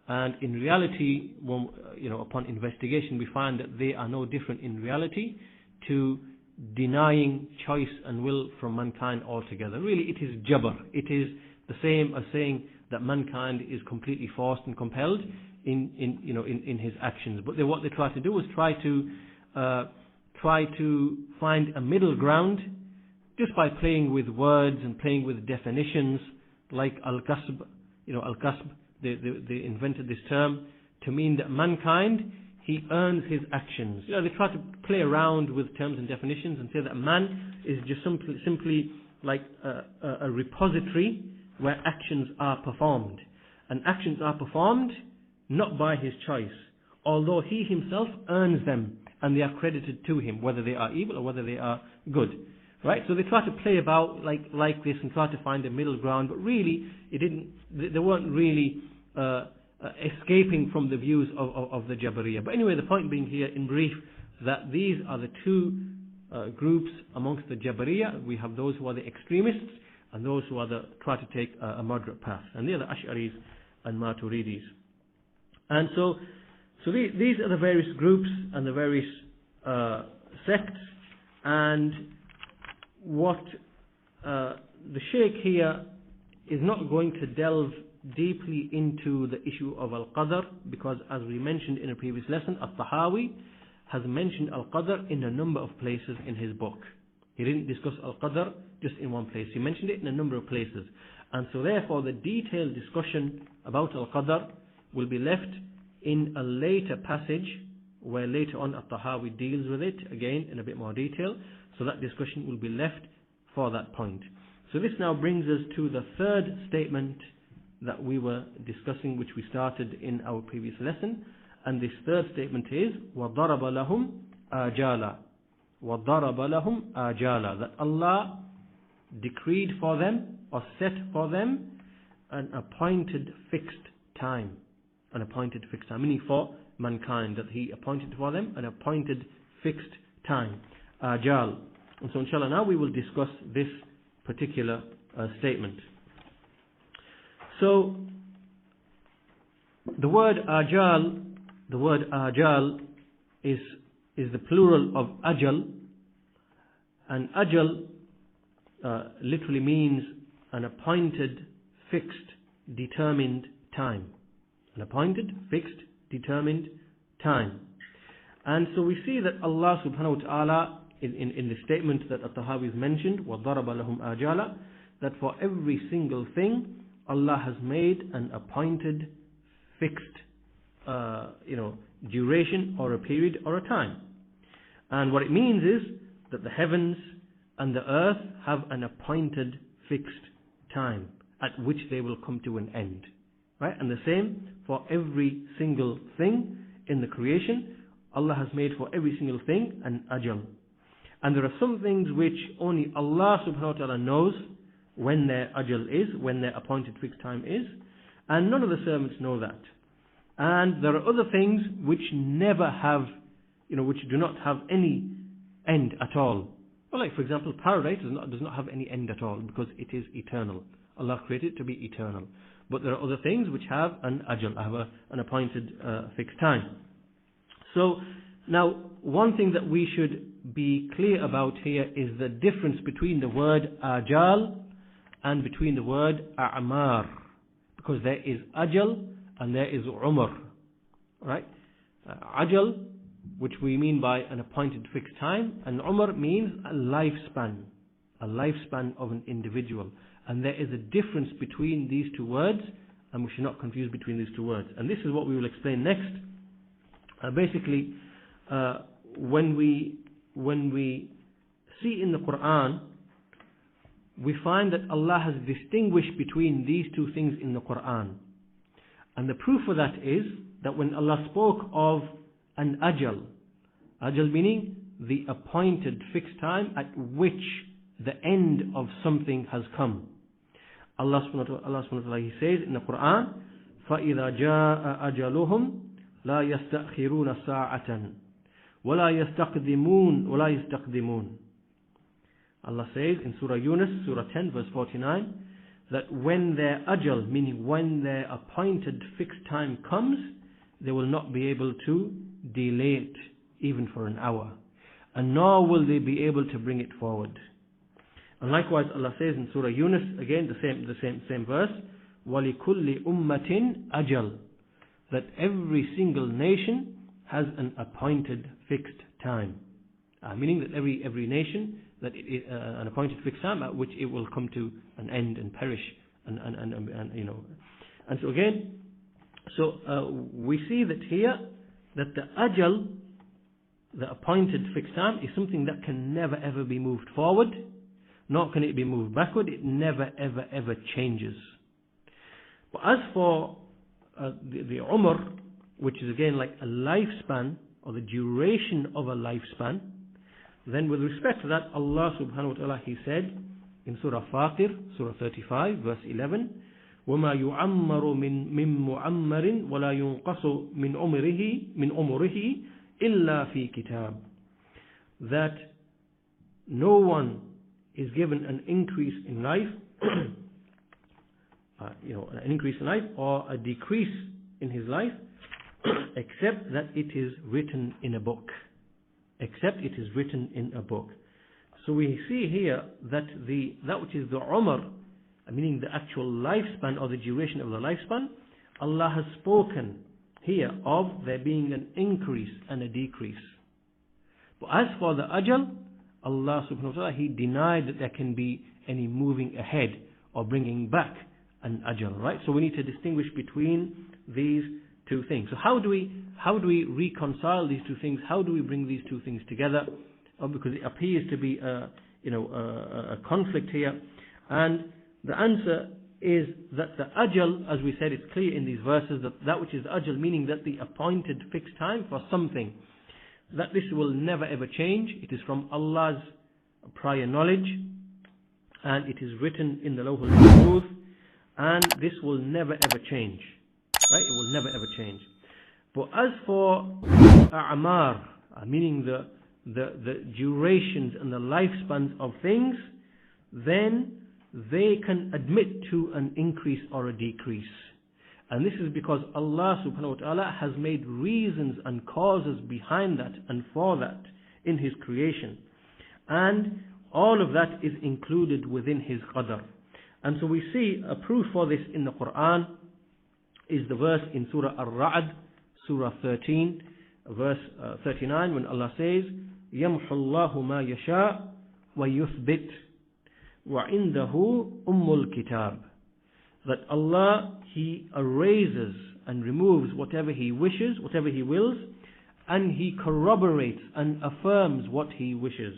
and in reality, upon investigation, we find that they are no different in reality to denying choice and will from mankind altogether. Really, it is jabr. It is the same as saying that mankind is completely forced and compelled in his actions. But what they try to do is try to find a middle ground, just by playing with words and playing with definitions, like al-kasb. Al-kasb, they invented this term to mean that mankind, he earns his actions. They try to play around with terms and definitions and say that man is just simply like a repository where actions are performed. And actions are performed not by his choice, although he himself earns them and they are credited to him, whether they are evil or whether they are good. Right? So they try to play about like this and try to find a middle ground, but really they weren't really escaping from the views of the Jabariyah. But anyway, the point being here in brief that these are the two groups amongst the Jabariyah. We have those who are the extremists and those who try to take a moderate path, and they are the Ash'aris and Maturidis. And so these are the various groups and the various sects. And what the Shaykh here is not going to delve deeply into the issue of Al-Qadr, because as we mentioned in a previous lesson, Al-Tahawi has mentioned Al-Qadr in a number of places in his book. He didn't discuss Al-Qadr just in one place. He mentioned it in a number of places. And so therefore the detailed discussion about Al-Qadr will be left in a later passage, where later on Al-Tahawi deals with it again in a bit more detail. So that discussion will be left for that point. So this now brings us to the third statement that we were discussing, which we started in our previous lesson. And this third statement is وَضَرَبَ لَهُمْ آجَالًا. وَضَرَبَ لَهُمْ آجَالًا, that Allah decreed for them or set for them an appointed fixed time. An appointed fixed time, meaning for mankind, that He appointed for them an appointed fixed time. Ajal. And so inshallah now we will discuss this particular statement. So the word ajal is the plural of ajal, and ajal literally means an appointed, fixed, determined time. An appointed, fixed, determined time. And so we see that Allah subhanahu wa ta'ala in the statement that At-Tahawi has mentioned, وَضَرَبَ لَهُمْ آجَالًا, that for every single thing Allah has made an appointed, fixed duration or a period or a time. And what it means is that the heavens and the earth have an appointed, fixed time at which they will come to an end. Right? And the same for every single thing in the creation. Allah has made for every single thing an ajal. And there are some things which only Allah subhanahu wa ta'ala knows when their ajal is, when their appointed fixed time is, and none of the servants know that. And there are other things which never have, which do not have any end at all. Well, like for example, paradise does not have any end at all because it is eternal. Allah created it to be eternal. But there are other things which have an ajal, have an appointed fixed time. So now one thing that we should be clear about here is the difference between the word ajal and between the word a'mar, because there is ajal and there is umr. Right? Ajal, which we mean by an appointed fixed time, and umr means a lifespan of an individual. And there is a difference between these two words, and we should not confuse between these two words. And this is what we will explain next. Basically, when we see in the Quran, we find that Allah has distinguished between these two things in the Quran. And the proof of that is that when Allah spoke of an ajal meaning the appointed fixed time at which the end of something has come. Allah subhanahu wa ta'ala, He says in the Quran, فَإِذَا جَاءَ أَجَلُهُمْ لَا يَسْتَأْخِرُونَ سَاعَةً وَلَا يَسْتَقْدِمُونَ. Allah says in Surah Yunus, Surah 10, verse 49, that when their ajal, meaning when their appointed fixed time comes, they will not be able to delay it even for an hour, and nor will they be able to bring it forward. And likewise Allah says in Surah Yunus, again the same verse, وَلِكُلِّ أُمَّةٍ أَجَلٍ, that every single nation has an appointed fixed time. Meaning that every nation, that it is an appointed fixed time at which it will come to an end and perish. And so again, we see that here, that the ajal, the appointed fixed time, is something that can never ever be moved forward, nor can it be moved backward. It never ever changes. But as for the umr, which is again like a lifespan, or the duration of a lifespan, then with respect to that, Allah subhanahu wa ta'ala, He said in Surah Fatir, Surah 35, verse 11, وَمَا يُعَمَّرُ مِن مُعَمَّرٍ وَلَا يُنْقَصُ مِنْ عُمُرِهِ إِلَّا فِي كِتَابٍ, that no one is given an increase in life, an increase in life or a decrease in his life, except that it is written in a book. Except it is written in a book. So we see here that that which is the umr, meaning the actual lifespan or the duration of the lifespan, Allah has spoken here of there being an increase and a decrease. But as for the ajal, Allah subhanahu wa ta'ala, He denied that there can be any moving ahead or bringing back an ajal, right? So we need to distinguish between these two things. So how do we reconcile these two things? How do we bring these two things together? Because it appears to be a conflict here, and the answer is that the ajal, as we said, it's clear in these verses that which is the ajal, meaning that the appointed fixed time for something, that this will never ever change. It is from Allah's prior knowledge, and it is written in the Lawh al-Mahfuz, and this will never ever change. Right? It will never ever change. But as for a'mar, meaning the durations and the lifespans of things, then they can admit to an increase or a decrease. And this is because Allah subhanahu wa ta'ala has made reasons and causes behind that and for that in His creation. And all of that is included within His qadr. And so we see a proof for this in the Quran is the verse in Surah Ar-Ra'd, Surah 13, verse 39, when Allah says, يَمْحُ اللَّهُ مَا يَشَاءُ وَيُثْبِتُ وَعِنْدَهُ أُمُّ الْكِتَابِ. That Allah, He erases and removes whatever He wishes, whatever He wills, and He corroborates and affirms what He wishes.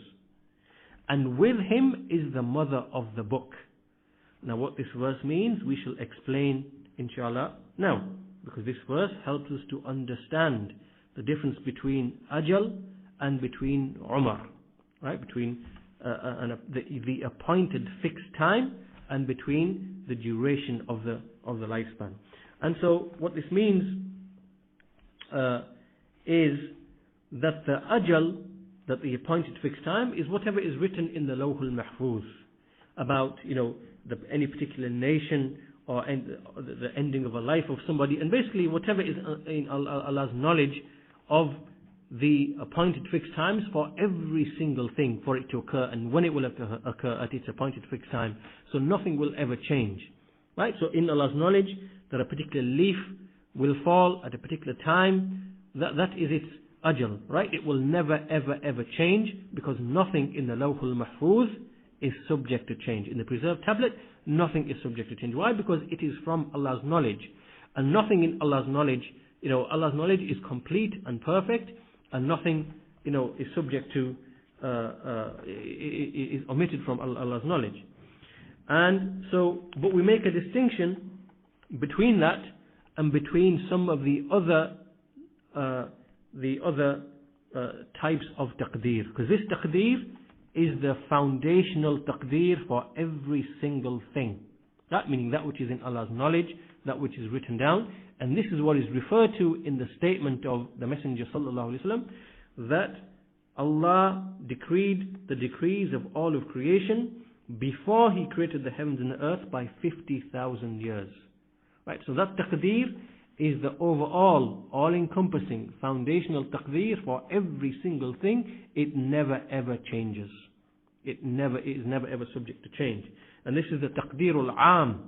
And with Him is the mother of the book. Now what this verse means, we shall explain inshallah now, because this verse helps us to understand the difference between ajal and between umar, right? Between the appointed fixed time and between the duration of the lifespan. And so what this means is that the ajal, that the appointed fixed time, is whatever is written in the Lawh al-Mahfuz about, any particular nation or the ending of a life of somebody, and basically whatever is in Allah's knowledge of the appointed fixed times for every single thing for it to occur, and when it will occur at its appointed fixed time. So nothing will ever change. Right? So in Allah's knowledge that a particular leaf will fall at a particular time, that is its ajal. Right? It will never ever change, because nothing in the Lawh al-Mahfuz is subject to change. In the preserved tablet, nothing is subject to change. Why? Because it is from Allah's knowledge. And nothing in Allah's knowledge, Allah's knowledge is complete and perfect, and nothing, is subject to, is omitted from Allah's knowledge. And so, but we make a distinction between that and between some of the other types of taqdeer. Because this taqdeer is the foundational taqdeer for every single thing. That meaning that which is in Allah's knowledge, that which is written down. And this is what is referred to in the statement of the Messenger sallallahu alaihi wasallam, that Allah decreed the decrees of all of creation before He created the heavens and the earth by 50,000 years. Right? So that taqdeer is the overall, all-encompassing, foundational taqdeer for every single thing. It never ever changes. It is never ever subject to change. And this is the taqdeer al-aam,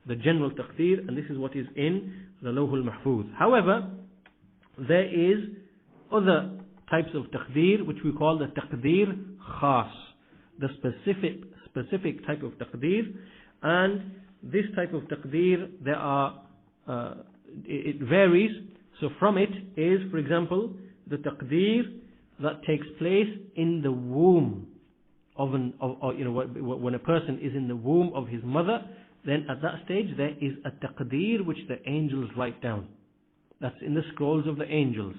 the general taqdeer, and this is what is in the Lawh al-Mahfuz. However, there is other types of taqdeer which we call the taqdeer khas, the specific type of taqdeer. And this type of taqdeer, there are it varies. So from it is, for example, the taqdeer that takes place in the womb of when a person is in the womb of his mother, then at that stage there is a taqdeer which the angels write down. That's in the scrolls of the angels,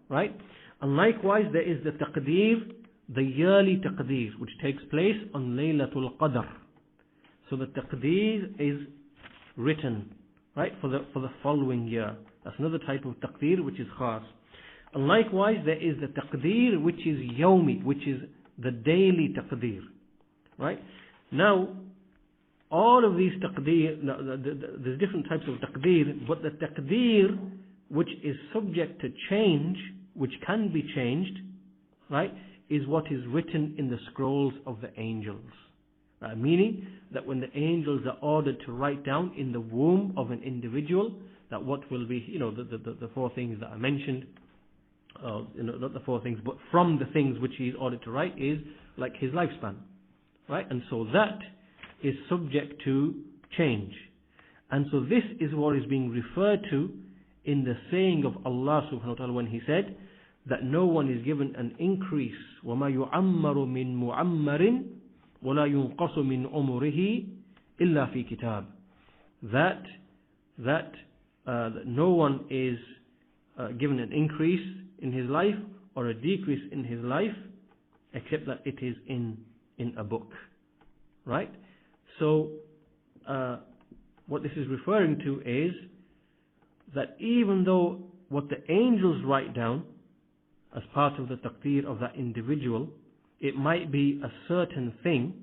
right? And likewise there is the taqdeer, the yearly taqdeer, which takes place on Laylatul Qadr. So the taqdeer is written, right, for the following year. That's another type of taqdeer which is khas. And likewise there is the taqdeer which is yawmi, which is the daily taqdeer, right? Now all of these taqdeer, there's different types of taqdeer, but the taqdeer which is subject to change, which can be changed, right, is what is written in the scrolls of the angels. Meaning that when the angels are ordered to write down in the womb of an individual that what will be, the four things that I mentioned, not the four things, but from the things which he is ordered to write is like his lifespan, right? And so that is subject to change. And so this is what is being referred to in the saying of Allah subhanahu wa ta'ala when He said that no one is given an increase, وَمَا يُعَمَّرُ مِن مُعَمَّرٍ وَلَا يُنْقَصُ مِنْ عُمُرِهِ إِلَّا فِي كِتَابٍ. that no one is given an increase in his life or a decrease in his life except that it is in a book, right? So what this is referring to is that even though what the angels write down as part of the taqdeer of that individual, it might be a certain thing,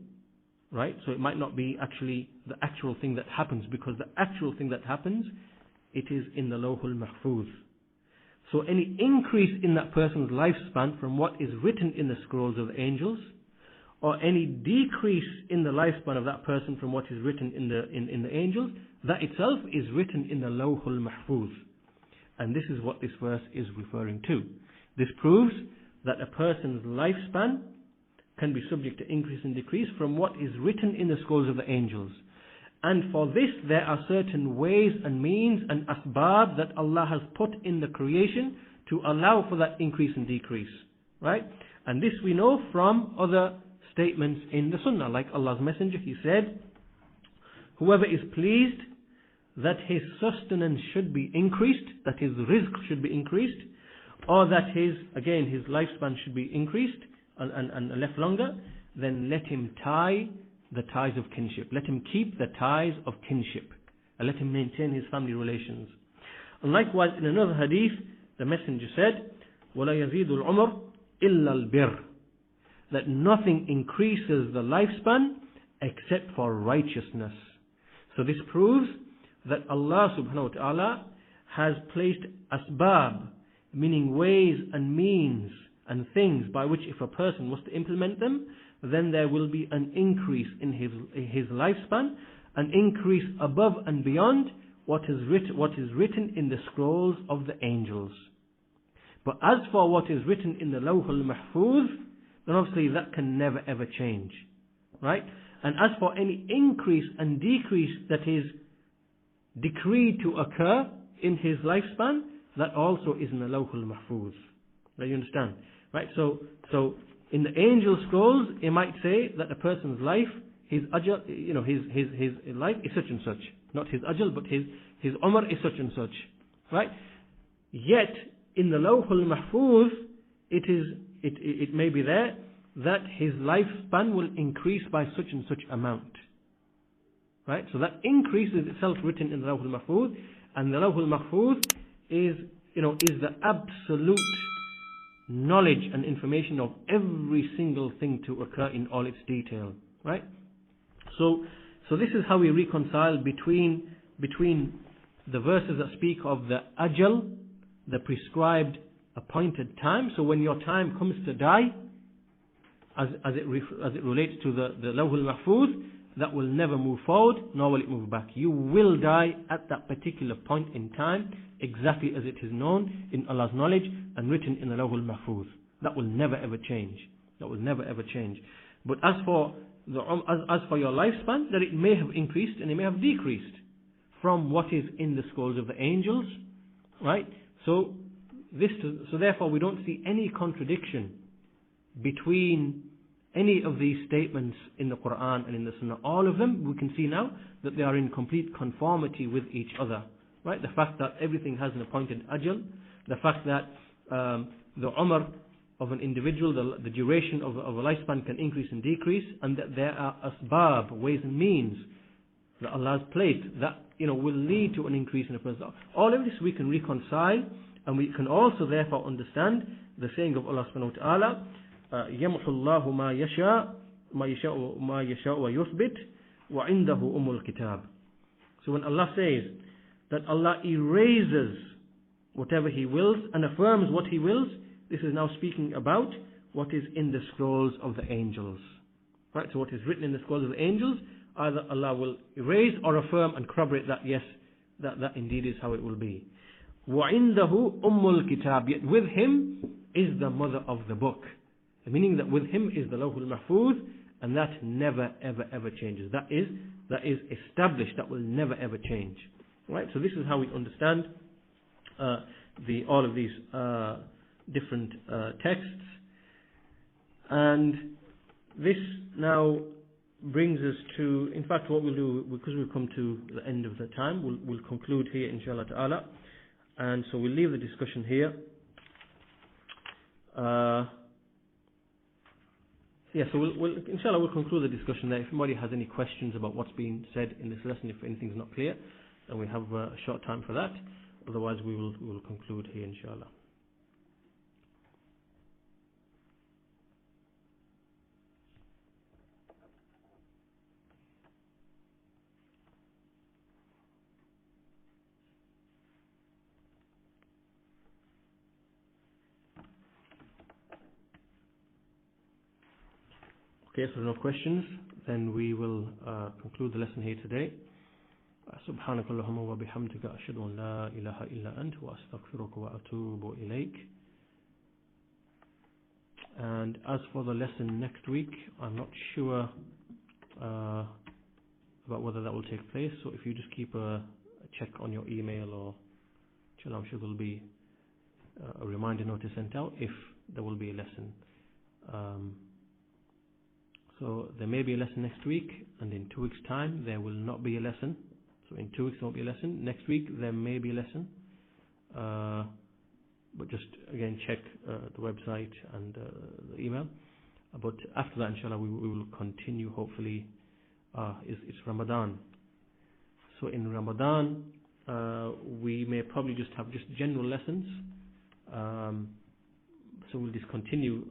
right? So it might not be actually the actual thing that happens, because the actual thing that happens, it is in the Lawhul Mahfuz. So any increase in that person's lifespan from what is written in the scrolls of the angels, or any decrease in the lifespan of that person from what is written in the angels, that itself is written in the Lawhul Mahfuz. And this is what this verse is referring to. This proves that a person's lifespan can be subject to increase and decrease from what is written in the scrolls of the angels. And for this there are certain ways and means and asbab that Allah has put in the creation to allow for that increase and decrease, right? And this we know from other statements in the Sunnah, like Allah's Messenger, he said, whoever is pleased that his sustenance should be increased, that his rizq should be increased, or that his lifespan should be increased and left longer, then let him tie the ties of kinship. Let him keep the ties of kinship, and let him maintain his family relations. And likewise, in another hadith, the Messenger said, وَلَا يَزِيدُ الْعُمْرِ إِلَّا الْبِرِّ, that nothing increases the lifespan except for righteousness. So this proves that Allah subhanahu wa ta'ala has placed asbab, meaning ways and means and things by which if a person was to implement them, then there will be an increase in his lifespan, an increase above and beyond what is written in the scrolls of the angels. But as for what is written in the Lawhul Mahfuz, then obviously that can never ever change, right? And as for any increase and decrease that is decreed to occur in his lifespan, that also is in the Lawhul Mahfuz. Now you understand, right? So in the angel scrolls, it might say that a person's life, his ajal, his life is such and such. Not his ajal, but his umr is such and such, right? Yet in the Lawhul Mahfuz, it may be there that his lifespan will increase by such and such amount, right? So that increase is itself written in the Lawhul Mahfuz, and the Lawhul Mahfuz is the absolute knowledge and information of every single thing to occur in all its detail, right? So this is how we reconcile between the verses that speak of the ajal, the prescribed appointed time. So when your time comes to die, as it relates to the Lawhul Mahfuz, that will never move forward, nor will it move back. You will die at that particular point in time, exactly as it is known in Allah's knowledge and written in the Lawhul Mahfuz. That will never ever change. That will never ever change. But as for your lifespan, that it may have increased and it may have decreased from what is in the scrolls of the angels, right? So therefore we don't see any contradiction between any of these statements in the Quran and in the Sunnah. All of them, we can see now that they are in complete conformity with each other, right? The fact that everything has an appointed ajal, the fact that the umr of an individual, the duration of a lifespan can increase and decrease, and that there are asbab, ways and means that Allah has placed that will lead to an increase in a person. All of this we can reconcile, and we can also therefore understand the saying of Allah subhanahu wa ta'ala, يَمْحُ اللَّهُ مَا يَشَاءُ وَيُثْبِتُ وَعِنْدَهُ الْكِتَابِ. So when Allah says that Allah erases whatever He wills and affirms what He wills, this is now speaking about what is in the scrolls of the angels, right? So what is written in the scrolls of the angels, either Allah will erase or affirm and corroborate that yes, that indeed is how it will be. وَعِنْدَهُ الْكِتَابِ. Yet with Him is the mother of the book. Meaning that with Him is the Lawhul Mahfuz, and that never ever ever changes. That is established. That will never ever change. Right. So this is how we understand all of these different texts, and this now brings us to, in fact, what we'll do, because we've come to the end of the time, we'll conclude here, inshallah ta'ala. And so we'll leave the discussion here. So inshallah, we'll conclude the discussion there. If anybody has any questions about what's been said in this lesson, if anything's not clear, then we have a short time for that. Otherwise, we will conclude here, inshallah. Okay, so no questions, then we will conclude the lesson here today. سبحانك اللهم وبحمدك أشهد أن لا إله إلا أنت وأستغفرك وأتوب إليك. And as for the lesson next week, I'm not sure about whether that will take place. So if you just keep a check on your email, or I'm sure there will be a reminder notice sent out if there will be a lesson. So there may be a lesson next week, and in 2 weeks' time there will not be a lesson. So in 2 weeks there won't be a lesson. Next week there may be a lesson. But just again check the website and the email. But after that, inshallah, we will continue. Hopefully, it's Ramadan. So in Ramadan, we may probably just have just general lessons. So we'll discontinue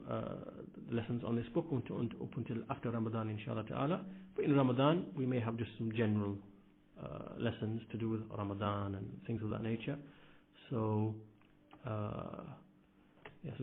the lessons on this book up until after Ramadan, inshallah ta'ala. But in Ramadan, we may have just some general lessons to do with Ramadan and things of that nature. So